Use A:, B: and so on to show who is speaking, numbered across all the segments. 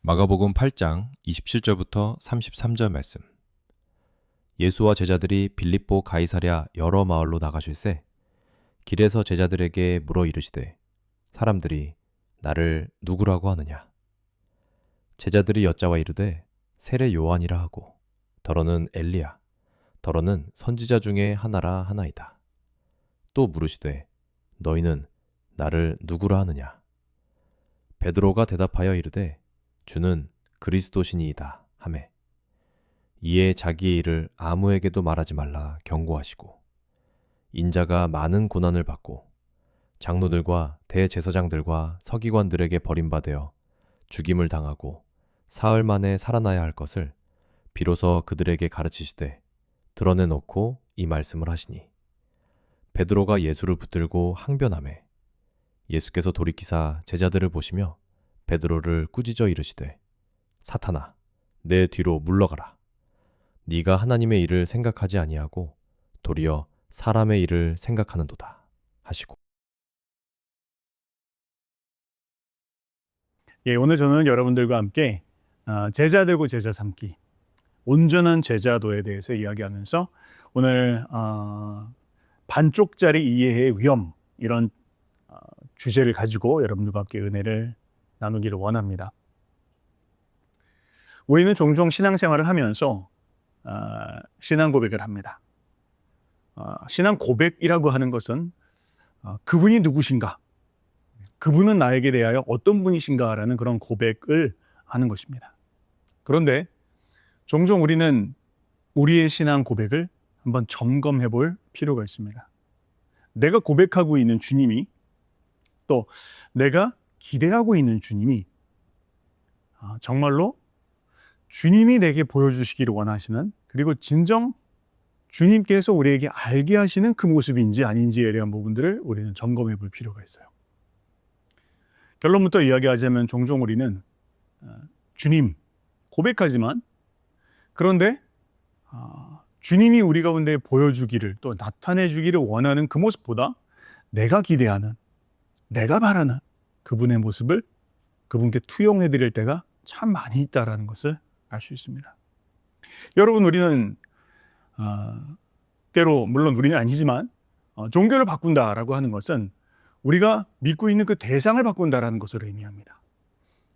A: 마가복음 8장 27절부터 33절 말씀. 예수와 제자들이 빌립보 가이사랴 여러 마을로 나가실새 길에서 제자들에게 물어 이르시되 사람들이 나를 누구라고 하느냐. 제자들이 여짜와 이르되 세례 요한이라 하고 더러는 엘리야 더러는 선지자 중에 하나라 하나이다. 또 물으시되 너희는 나를 누구라 하느냐. 베드로가 대답하여 이르되 주는 그리스도시니이다 하매 이에 자기의 일을 아무에게도 말하지 말라 경고하시고 인자가 많은 고난을 받고 장로들과 대제사장들과 서기관들에게 버림받아 죽임을 당하고 사흘 만에 살아나야 할 것을 비로소 그들에게 가르치시되 드러내놓고 이 말씀을 하시니 베드로가 예수를 붙들고 항변하매 예수께서 돌이키사 제자들을 보시며 베드로를 꾸짖어 이르시되 사탄아 내 뒤로 물러가라. 네가 하나님의 일을 생각하지 아니하고 도리어 사람의 일을 생각하는도다 하시고.
B: 오늘 저는 여러분들과 함께 제자 되고 제자 삼기, 온전한 제자도에 대해서 이야기하면서 오늘 반쪽짜리 이해의 위험, 이런 주제를 가지고 여러분들과 함께 은혜를 나누기를 원합니다. 우리는 종종 신앙생활을 하면서 신앙 고백을 합니다. 신앙 고백이라고 하는 것은 그분이 누구신가, 그분은 나에게 대하여 어떤 분이신가라는 그런 고백을 하는 것입니다. 그런데 종종 우리는 우리의 신앙 고백을 한번 점검해 볼 필요가 있습니다. 내가 고백하고 있는 주님이, 또 내가 기대하고 있는 주님이 정말로 주님이 내게 보여주시기를 원하시는, 그리고 진정 주님께서 우리에게 알게 하시는 그 모습인지 아닌지에 대한 부분들을 우리는 점검해 볼 필요가 있어요. 결론부터 이야기하자면 종종 우리는 주님 고백하지만, 그런데 주님이 우리 가운데 보여주기를, 또 나타내주기를 원하는 그 모습보다 내가 기대하는, 내가 바라는 그분의 모습을 그분께 투영해 드릴 때가 참 많이 있다는 것을 알 수 있습니다. 여러분, 우리는 때로, 물론 우리는 아니지만 종교를 바꾼다라고 하는 것은 우리가 믿고 있는 그 대상을 바꾼다라는 것을 의미합니다.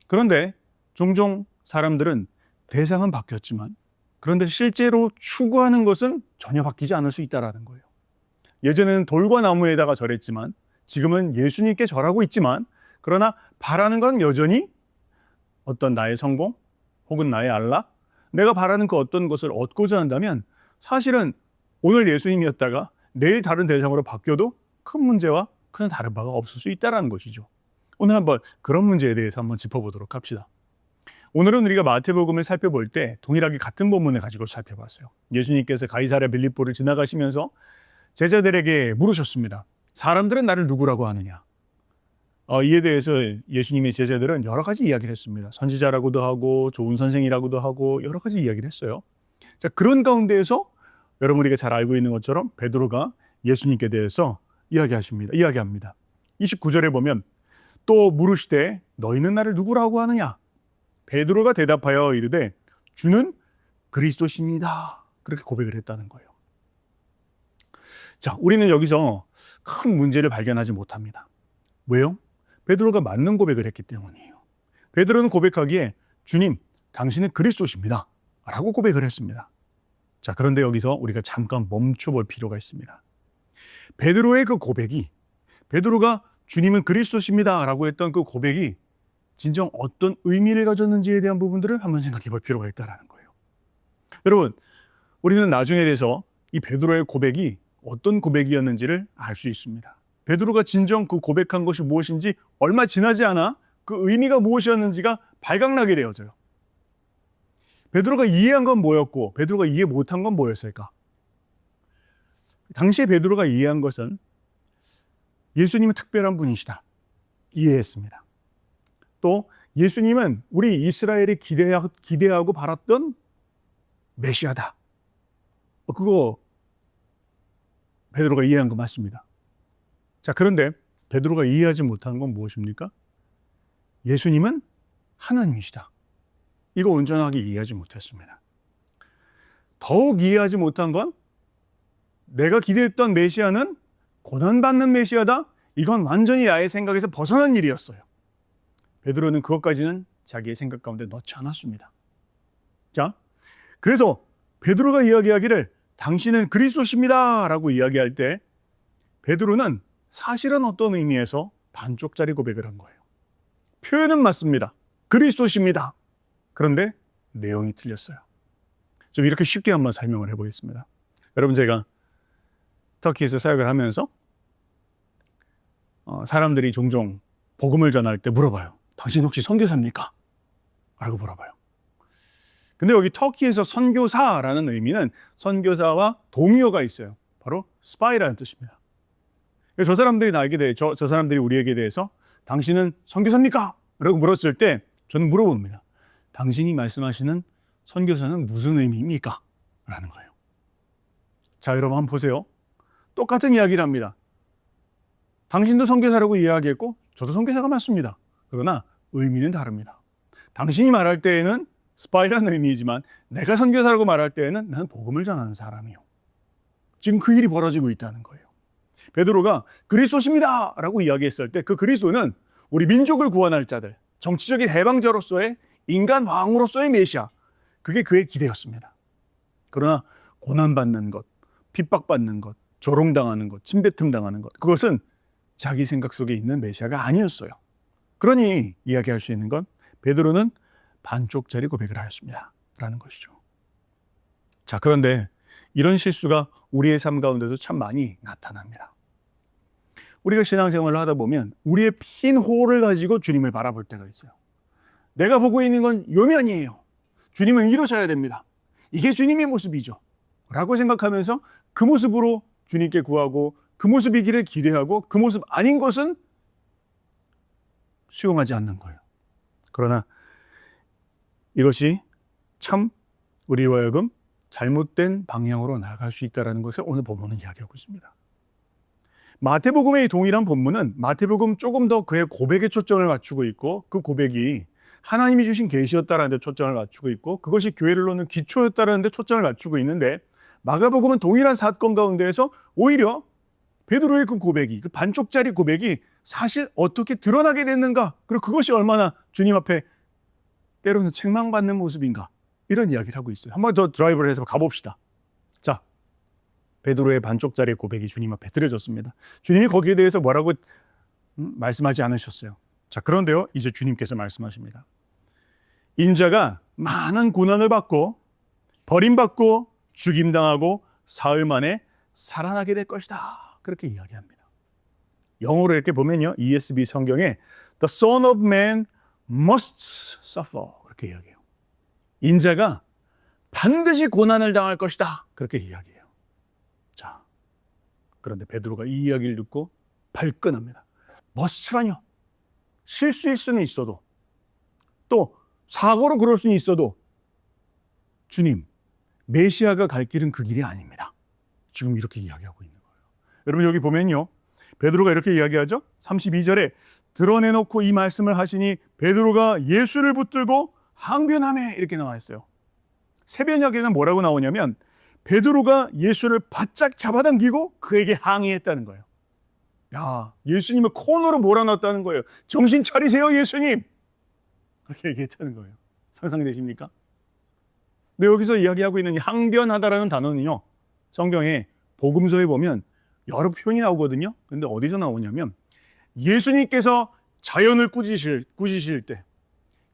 B: 그런데 종종 사람들은 대상은 바뀌었지만, 그런데 실제로 추구하는 것은 전혀 바뀌지 않을 수 있다는 거예요. 예전에는 돌과 나무에다가 절했지만 지금은 예수님께 절하고 있지만, 그러나 바라는 건 여전히 어떤 나의 성공 혹은 나의 안락, 내가 바라는 그 어떤 것을 얻고자 한다면 사실은 오늘 예수님이었다가 내일 다른 대상으로 바뀌어도 큰 문제와 큰 다른 바가 없을 수 있다는 것이죠. 오늘 한번 그런 문제에 대해서 한번 짚어보도록 합시다. 오늘은 우리가 마태복음을 살펴볼 때 동일하게 같은 본문을 가지고 살펴봤어요. 예수님께서 가이사랴 빌립보를 지나가시면서 제자들에게 물으셨습니다. 사람들은 나를 누구라고 하느냐? 이에 대해서 예수님의 제자들은 여러 가지 이야기를 했습니다. 선지자라고도 하고 좋은 선생이라고도 하고 여러 가지 이야기를 했어요. 자, 그런 가운데에서 여러분 우리가 잘 알고 있는 것처럼 베드로가 예수님께 대해서 이야기합니다. 29절에 보면 또 물으시되 너희는 나를 누구라고 하느냐? 베드로가 대답하여 이르되 주는 그리스도시니이다. 그렇게 고백을 했다는 거예요. 자, 우리는 여기서 큰 문제를 발견하지 못합니다. 왜요? 베드로가 맞는 고백을 했기 때문이에요. 베드로는 고백하기에 주님, 당신은 그리스도십니다 라고 고백을 했습니다. 자, 그런데 여기서 우리가 잠깐 멈춰볼 필요가 있습니다. 베드로의 그 고백이, 베드로가 주님은 그리스도십니다 라고 했던 그 고백이 진정 어떤 의미를 가졌는지에 대한 부분들을 한번 생각해 볼 필요가 있다는 거예요. 여러분, 우리는 나중에 대해서 이 베드로의 고백이 어떤 고백이었는지를 알 수 있습니다. 베드로가 진정 그 고백한 것이 무엇인지 얼마 지나지 않아 그 의미가 무엇이었는지가 발각나게 되어져요. 베드로가 이해한 건 뭐였고 베드로가 이해 못한 건 뭐였을까? 당시에 베드로가 이해한 것은 예수님은 특별한 분이시다, 이해했습니다. 또 예수님은 우리 이스라엘이 기대하고 바랐던 메시아다, 그거 베드로가 이해한 거 맞습니다. 자, 그런데 베드로가 이해하지 못한 건 무엇입니까? 예수님은 하나님이시다, 이거 온전하게 이해하지 못했습니다. 더욱 이해하지 못한 건 내가 기대했던 메시아는 고난받는 메시아다? 이건 완전히 나의 생각에서 벗어난 일이었어요. 베드로는 그것까지는 자기의 생각 가운데 넣지 않았습니다. 자, 그래서 베드로가 이야기하기를 당신은 그리스도십니다 라고 이야기할 때 베드로는 사실은 어떤 의미에서 반쪽짜리 고백을 한 거예요. 표현은 맞습니다. 그리스도십니다. 그런데 내용이 틀렸어요. 좀 이렇게 쉽게 한번 설명을 해보겠습니다. 여러분, 제가 터키에서 사역을 하면서 사람들이 종종 복음을 전할 때 물어봐요. 당신 혹시 선교사입니까? 라고 물어봐요. 근데 여기 터키에서 선교사라는 의미는 선교사와 동의어가 있어요. 바로 스파이라는 뜻입니다. 그래서 저 사람들이 나에게 대해 저 사람들이 우리에게 대해서 당신은 선교사입니까? 라고 물었을 때 저는 물어봅니다. 당신이 말씀하시는 선교사는 무슨 의미입니까? 라는 거예요. 자, 여러분 한번 보세요. 똑같은 이야기를 합니다. 당신도 선교사라고 이야기했고 저도 선교사가 맞습니다. 그러나 의미는 다릅니다. 당신이 말할 때에는 스파이라는 의미이지만 내가 선교사라고 말할 때에는 나는 복음을 전하는 사람이요. 지금 그 일이 벌어지고 있다는 거예요. 베드로가 그리스도십니다 라고 이야기했을 때 그 그리스도는 우리 민족을 구원할 자들, 정치적인 해방자로서의 인간 왕으로서의 메시아, 그게 그의 기대였습니다. 그러나 고난받는 것, 핍박받는 것, 조롱당하는 것, 침뱉음 당하는 것, 그것은 자기 생각 속에 있는 메시아가 아니었어요. 그러니 이야기할 수 있는 건 베드로는 반쪽짜리 고백을 하였습니다 라는 것이죠. 자, 그런데 이런 실수가 우리의 삶 가운데도 참 많이 나타납니다. 우리가 신앙생활을 하다 보면 우리의 핀 홀을 가지고 주님을 바라볼 때가 있어요. 내가 보고 있는 건 요면이에요. 주님은 이러셔야 됩니다. 이게 주님의 모습이죠. 라고 생각하면서 그 모습으로 주님께 구하고 그 모습이기를 기대하고 그 모습 아닌 것은 수용하지 않는 거예요. 그러나 이것이 참 우리로 하여금 잘못된 방향으로 나아갈 수 있다는 것을 오늘 본문은 이야기하고 있습니다. 마태복음의 동일한 본문은 마태복음 조금 더 그의 고백에 초점을 맞추고 있고 그 고백이 하나님이 주신 계시였다라는 데 초점을 맞추고 있고 그것이 교회를 놓는 기초였다라는 데 초점을 맞추고 있는데 마가복음은 동일한 사건 가운데에서 오히려 베드로의 그 고백이, 그 반쪽짜리 고백이 사실 어떻게 드러나게 됐는가, 그리고 그것이 얼마나 주님 앞에 때로는 책망받는 모습인가, 이런 이야기를 하고 있어요. 한번 더 드라이브를 해서 가봅시다. 자, 베드로의 반쪽짜리 고백이 주님 앞에 드려졌습니다. 주님이 거기에 대해서 뭐라고 말씀하지 않으셨어요. 자, 그런데요, 이제 주님께서 말씀하십니다. 인자가 많은 고난을 받고 버림받고 죽임당하고 사흘 만에 살아나게 될 것이다. 그렇게 이야기합니다. 영어로 이렇게 보면요, ESV 성경에 The Son of Man must suffer 그렇게 이야기해요. 인자가 반드시 고난을 당할 것이다. 그렇게 이야기해요. 자, 그런데 베드로가 이 이야기를 듣고 발끈합니다. must라뇨. 실수일 수는 있어도 또 사고로 그럴 수는 있어도 주님, 메시아가 갈 길은 그 길이 아닙니다. 지금 이렇게 이야기하고 있는 거예요. 여러분 여기 보면요, 베드로가 이렇게 이야기하죠. 32절에 드러내놓고 이 말씀을 하시니 베드로가 예수를 붙들고 항변하매 이렇게 나와 있어요. 세변역에는 뭐라고 나오냐면 베드로가 예수를 바짝 잡아당기고 그에게 항의했다는 거예요. 야, 예수님을 코너로 몰아넣었다는 거예요. 정신 차리세요, 예수님. 그렇게 얘기했다는 거예요. 상상되십니까? 근데 여기서 이야기하고 있는 항변하다라는 단어는요, 성경에 복음서에 보면 여러 표현이 나오거든요. 근데 어디서 나오냐면 예수님께서 자연을 꾸짖으실 때,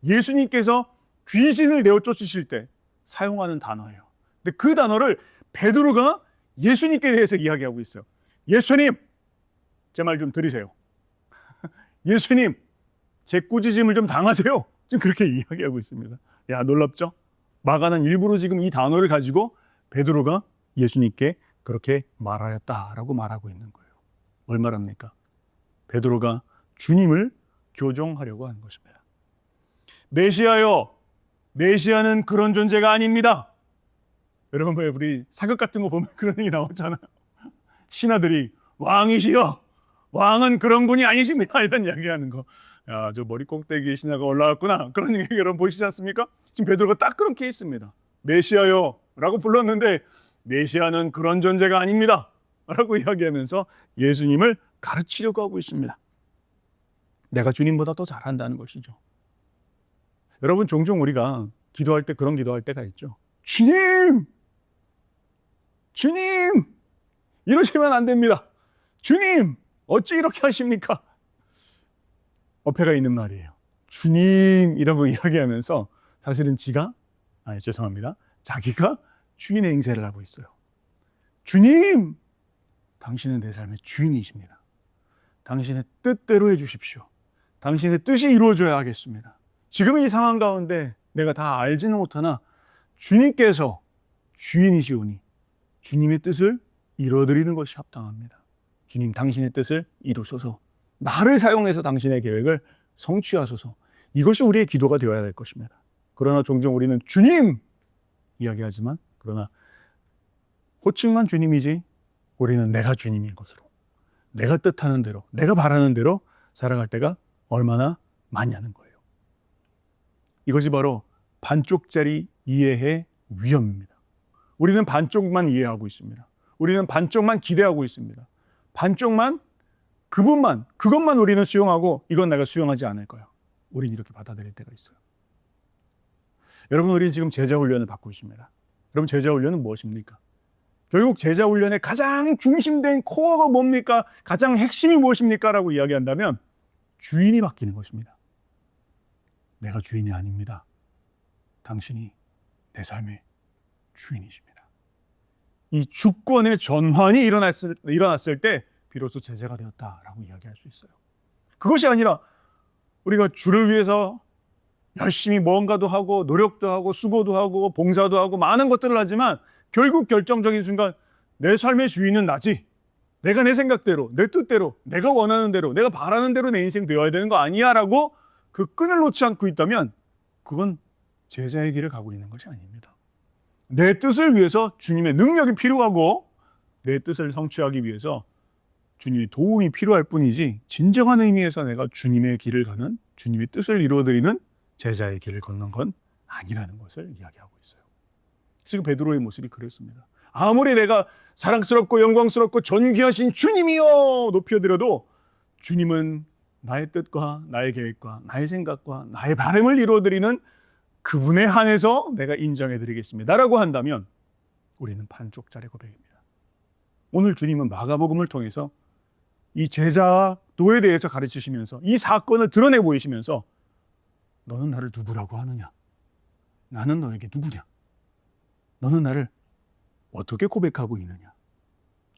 B: 예수님께서 귀신을 내어 쫓으실 때 사용하는 단어예요. 근데 그 단어를 베드로가 예수님께 대해서 이야기하고 있어요. 예수님, 제 말 좀 들으세요. 예수님, 제 꾸짖음을 좀 당하세요. 지금 그렇게 이야기하고 있습니다. 야, 놀랍죠? 마가는 일부러 지금 이 단어를 가지고 베드로가 예수님께 그렇게 말하였다라고 말하고 있는 거예요. 뭘 말합니까? 베드로가 주님을 교정하려고 하는 것입니다. 메시아요, 메시아는 그런 존재가 아닙니다. 여러분, 왜 우리 사극 같은 거 보면 그런 얘기 나오잖아요. 신하들이 왕이시여, 왕은 그런 분이 아니십니다. 이런 이야기하는 거. 야, 저 머리 꼭대기에 신하가 올라왔구나. 그런 얘기 여러분 보시지 않습니까? 지금 베드로가 딱 그런 케이스입니다. 메시아요 라고 불렀는데 메시아는 그런 존재가 아닙니다 라고 이야기하면서 예수님을 가르치려고 하고 있습니다. 내가 주님보다 더 잘한다는 것이죠. 여러분, 종종 우리가 기도할 때 그런 기도할 때가 있죠. 주님! 주님! 이러시면 안 됩니다. 주님! 어찌 이렇게 하십니까? 어폐가 있는 말이에요. 주님이라고 이야기하면서 사실은 죄송합니다. 자기가 주인의 행세를 하고 있어요. 주님! 당신은 내 삶의 주인이십니다. 당신의 뜻대로 해주십시오. 당신의 뜻이 이루어져야 하겠습니다. 지금 이 상황 가운데 내가 다 알지는 못하나 주님께서 주인이시오니 주님의 뜻을 이루어드리는 것이 합당합니다. 주님, 당신의 뜻을 이루소서. 나를 사용해서 당신의 계획을 성취하소서. 이것이 우리의 기도가 되어야 될 것입니다. 그러나 종종 우리는 주님! 이야기하지만 그러나 호칭만 주님이지 우리는 내가 주님인 것으로, 내가 뜻하는 대로, 내가 바라는 대로 살아갈 때가 얼마나 많냐는 거예요. 이것이 바로 반쪽짜리 이해의 위험입니다. 우리는 반쪽만 이해하고 있습니다. 우리는 반쪽만 기대하고 있습니다. 반쪽만, 그것만 우리는 수용하고 이건 내가 수용하지 않을 거야. 우리는 이렇게 받아들일 때가 있어요. 여러분, 우리는 지금 제자훈련을 받고 있습니다. 여러분, 제자훈련은 무엇입니까? 결국 제자훈련의 가장 중심된 코어가 뭡니까? 가장 핵심이 무엇입니까? 라고 이야기한다면 주인이 바뀌는 것입니다. 내가 주인이 아닙니다. 당신이 내 삶의 주인이십니다. 이 주권의 전환이 일어났을 때 비로소 제자가 되었다라고 이야기할 수 있어요. 그것이 아니라 우리가 주를 위해서 열심히 뭔가도 하고 노력도 하고 수고도 하고 봉사도 하고 많은 것들을 하지만 결국 결정적인 순간 내 삶의 주인은 나지. 내가 내 생각대로, 내 뜻대로, 내가 원하는 대로, 내가 바라는 대로 내 인생 되어야 되는 거 아니야 라고 그 끈을 놓지 않고 있다면 그건 제자의 길을 가고 있는 것이 아닙니다. 내 뜻을 위해서 주님의 능력이 필요하고 내 뜻을 성취하기 위해서 주님의 도움이 필요할 뿐이지 진정한 의미에서 내가 주님의 길을 가는, 주님의 뜻을 이루어드리는 제자의 길을 걷는 건 아니라는 것을 이야기하고 있어요. 지금 베드로의 모습이 그랬습니다. 아무리 내가 사랑스럽고 영광스럽고 존귀하신 주님이여 높여드려도 주님은 나의 뜻과 나의 계획과 나의 생각과 나의 바람을 이루어드리는 그분에 한해서 내가 인정해드리겠습니다 라고 한다면 우리는 반쪽짜리 고백입니다. 오늘 주님은 마가복음을 통해서 이 제자도에 대해서 가르치시면서 이 사건을 드러내 보이시면서 너는 나를 누구라고 하느냐? 나는 너에게 누구냐? 너는 나를 어떻게 고백하고 있느냐?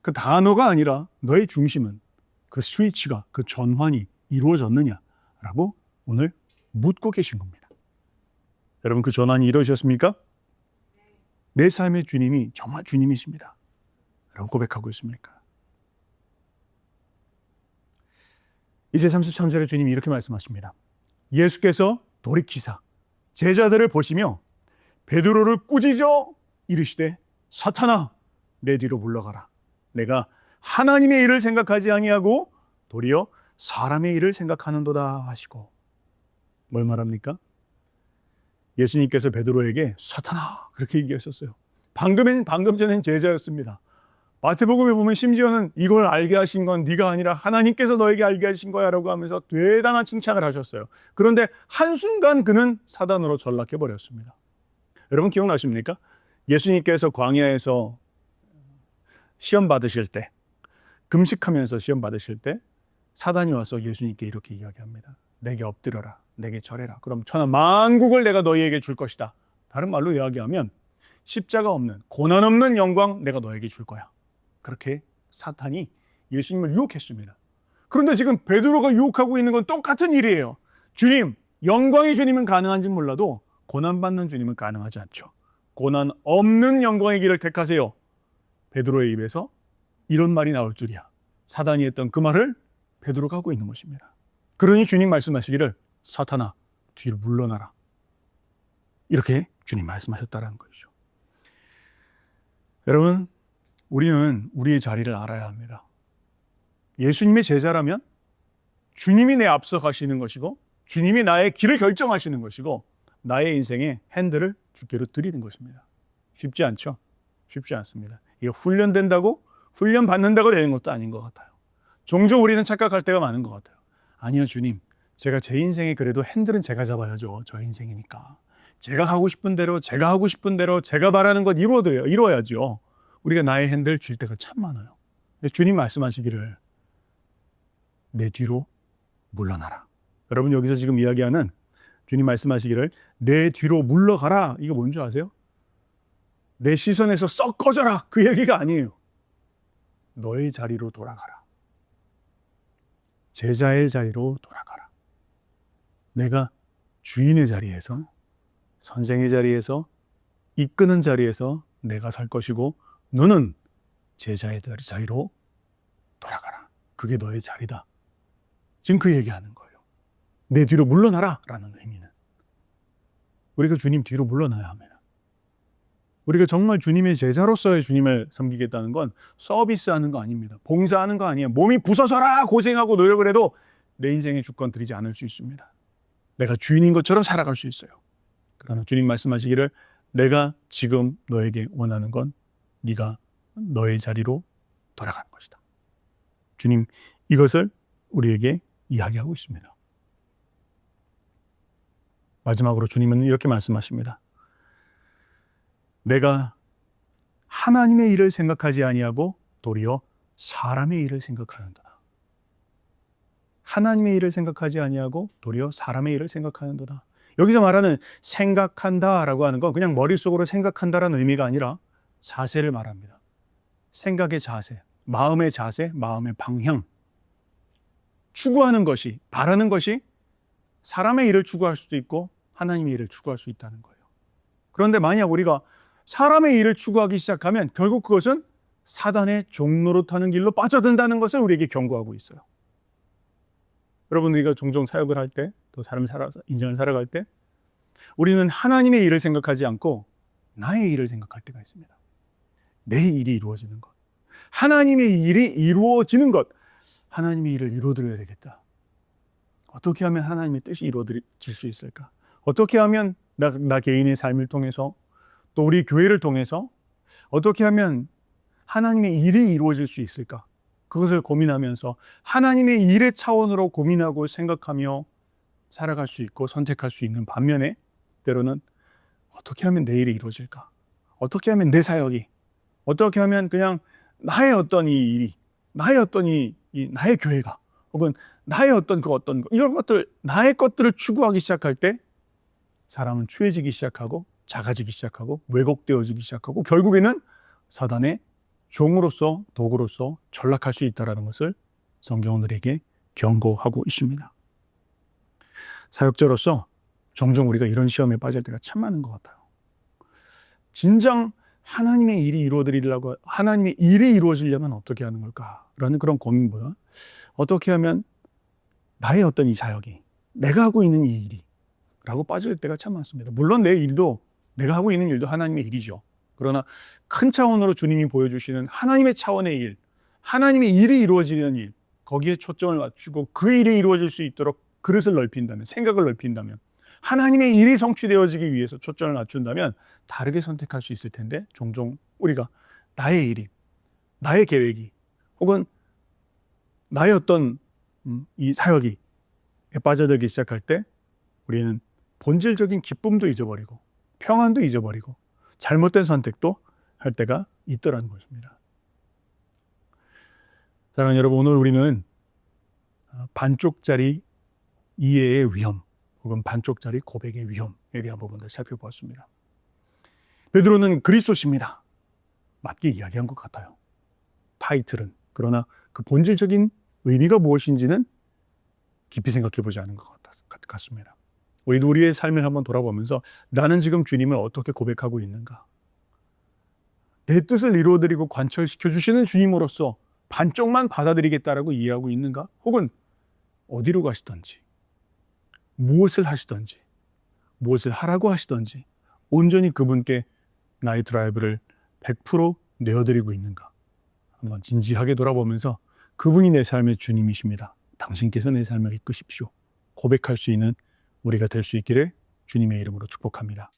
B: 그 단어가 아니라 너의 중심은 그 스위치가, 그 전환이 이루어졌느냐라고 오늘 묻고 계신 겁니다. 여러분, 그 전환이 이루어졌습니까? 내 삶의 주님이 정말 주님이십니다. 라고 고백하고 있습니까? 이제 33절에 주님이 이렇게 말씀하십니다. 예수께서 돌이키사 제자들을 보시며 베드로를 꾸짖어 이르시되 사탄아 내 뒤로 물러가라. 내가 하나님의 일을 생각하지 아니하고 도리어 사람의 일을 생각하는도다 하시고. 뭘 말합니까? 예수님께서 베드로에게 사탄아 그렇게 얘기하셨어요. 방금 전엔 제자였습니다. 마태복음에 보면 심지어는 이걸 알게 하신 건 네가 아니라 하나님께서 너에게 알게 하신 거야 라고 하면서 대단한 칭찬을 하셨어요. 그런데 한순간 그는 사단으로 전락해 버렸습니다. 여러분 기억나십니까? 예수님께서 광야에서 시험 받으실 때, 금식하면서 시험 받으실 때 사단이 와서 예수님께 이렇게 이야기합니다. 내게 엎드려라, 내게 절해라. 그럼 천하 만국을 내가 너희에게 줄 것이다. 다른 말로 이야기하면 십자가 없는, 고난 없는 영광 내가 너에게 줄 거야. 그렇게 사탄이 예수님을 유혹했습니다. 그런데 지금 베드로가 유혹하고 있는 건 똑같은 일이에요. 주님, 영광이 주님은 가능한지 몰라도 고난받는 주님은 가능하지 않죠. 고난 없는 영광의 길을 택하세요. 베드로의 입에서 이런 말이 나올 줄이야. 사단이 했던 그 말을 베드로가 하고 있는 것입니다. 그러니 주님 말씀하시기를 사탄아 뒤로 물러나라. 이렇게 주님 말씀하셨다는 것이죠. 여러분, 우리는 우리의 자리를 알아야 합니다. 예수님의 제자라면 주님이 내 앞서 가시는 것이고 주님이 나의 길을 결정하시는 것이고 나의 인생의 핸들을 주께로 드리는 것입니다. 쉽지 않죠? 쉽지 않습니다. 이거 훈련된다고 훈련 받는다고 되는 것도 아닌 것 같아요. 종종 우리는 착각할 때가 많은 것 같아요. 아니요, 주님. 제가 제 인생에 그래도 핸들은 제가 잡아야죠. 저의 인생이니까. 제가 하고 싶은 대로, 제가 하고 싶은 대로, 제가 바라는 것 이루어야죠. 우리가 나의 핸들 줄 때가 참 많아요. 근데 주님 말씀하시기를 내 뒤로 물러나라. 여러분 여기서 지금 이야기하는 주님 말씀하시기를 내 뒤로 물러가라. 이거 뭔지 아세요? 내 시선에서 썩 꺼져라. 그 얘기가 아니에요. 너의 자리로 돌아가라. 제자의 자리로 돌아가라. 내가 주인의 자리에서, 선생의 자리에서, 이끄는 자리에서 내가 살 것이고 너는 제자의 자리로 돌아가라. 그게 너의 자리다. 지금 그 얘기하는 거예요. 내 뒤로 물러나라 라는 의미는. 우리가 주님 뒤로 물러나야 합니다. 우리가 정말 주님의 제자로서의 주님을 섬기겠다는 건 서비스하는 거 아닙니다. 봉사하는 거 아니에요. 몸이 부서져라 고생하고 노력을 해도 내 인생의 주권 드리지 않을 수 있습니다. 내가 주인인 것처럼 살아갈 수 있어요. 그러나 주님 말씀하시기를 내가 지금 너에게 원하는 건 네가 너의 자리로 돌아가는 것이다. 주님 이것을 우리에게 이야기하고 있습니다. 마지막으로 주님은 이렇게 말씀하십니다. 내가 하나님의 일을 생각하지 아니하고 도리어 사람의 일을 생각하는도다. 하나님의 일을 생각하지 아니하고 도리어 사람의 일을 생각하는도다. 여기서 말하는 생각한다라고 하는 건 그냥 머릿속으로 생각한다라는 의미가 아니라 자세를 말합니다. 생각의 자세, 마음의 방향. 추구하는 것이, 바라는 것이 사람의 일을 추구할 수도 있고 하나님의 일을 추구할 수 있다는 거예요. 그런데 만약 우리가 사람의 일을 추구하기 시작하면 결국 그것은 사단의 종로로 타는 길로 빠져든다는 것을 우리에게 경고하고 있어요. 여러분 우리가 종종 사역을 할 때, 또 인생을 살아갈 때 우리는 하나님의 일을 생각하지 않고 나의 일을 생각할 때가 있습니다. 내 일이 이루어지는 것. 하나님의 일이 이루어지는 것. 하나님의 일을 이루어드려야 되겠다. 어떻게 하면 하나님의 뜻이 이루어질 수 있을까? 어떻게 하면 나 개인의 삶을 통해서 또 우리 교회를 통해서 어떻게 하면 하나님의 일이 이루어질 수 있을까? 그것을 고민하면서 하나님의 일의 차원으로 고민하고 생각하며 살아갈 수 있고 선택할 수 있는 반면에 때로는 어떻게 하면 내 일이 이루어질까? 어떻게 하면 내 사역이, 어떻게 하면 그냥 나의 어떤 이 일이, 나의 어떤 나의 교회가, 혹은 나의 어떤 이런 것들, 나의 것들을 추구하기 시작할 때 사람은 추해지기 시작하고 작아지기 시작하고 왜곡되어지기 시작하고 결국에는 사단의 종으로서 도구로서 전락할 수 있다는 것을 성경은 우리에게 경고하고 있습니다. 사역자로서 종종 우리가 이런 시험에 빠질 때가 참 많은 것 같아요. 진정 하나님의 일이 하나님의 일이 이루어지려면 어떻게 하는 걸까라는 그런 고민보다 어떻게 하면 나의 어떤 이 사역이, 내가 하고 있는 이 일이 라고 빠질 때가 참 많습니다. 물론 내가 하고 있는 일도 하나님의 일이죠. 그러나 큰 차원으로 주님이 보여주시는 하나님의 차원의 일, 하나님의 일이 이루어지는 일, 거기에 초점을 맞추고 그 일이 이루어질 수 있도록 그릇을 넓힌다면, 생각을 넓힌다면, 하나님의 일이 성취되어지기 위해서 초점을 맞춘다면 다르게 선택할 수 있을 텐데 종종 우리가 나의 일이, 나의 계획이 혹은 나의 어떤 이 사역이 빠져들기 시작할 때 우리는 본질적인 기쁨도 잊어버리고 평안도 잊어버리고 잘못된 선택도 할 때가 있더라는 것입니다. 사랑하는 여러분, 오늘 우리는 반쪽짜리 이해의 위험 혹은 반쪽짜리 고백의 위험에 대한 부분을 살펴보았습니다. 베드로는 그리스도십니다. 맞게 이야기한 것 같아요. 타이틀은. 그러나 그 본질적인 의미가 무엇인지는 깊이 생각해 보지 않은 것 같습니다. 우리도 우리의 삶을 한번 돌아보면서 나는 지금 주님을 어떻게 고백하고 있는가? 내 뜻을 이루어드리고 관철시켜 주시는 주님으로서 반쪽만 받아들이겠다라고 이해하고 있는가? 혹은 어디로 가시던지, 무엇을 하시던지, 무엇을 하라고 하시던지 온전히 그분께 나의 드라이브를 100% 내어드리고 있는가? 한번 진지하게 돌아보면서 그분이 내 삶의 주님이십니다. 당신께서 내 삶을 이끄십시오. 고백할 수 있는 우리가 될 수 있기를 주님의 이름으로 축복합니다.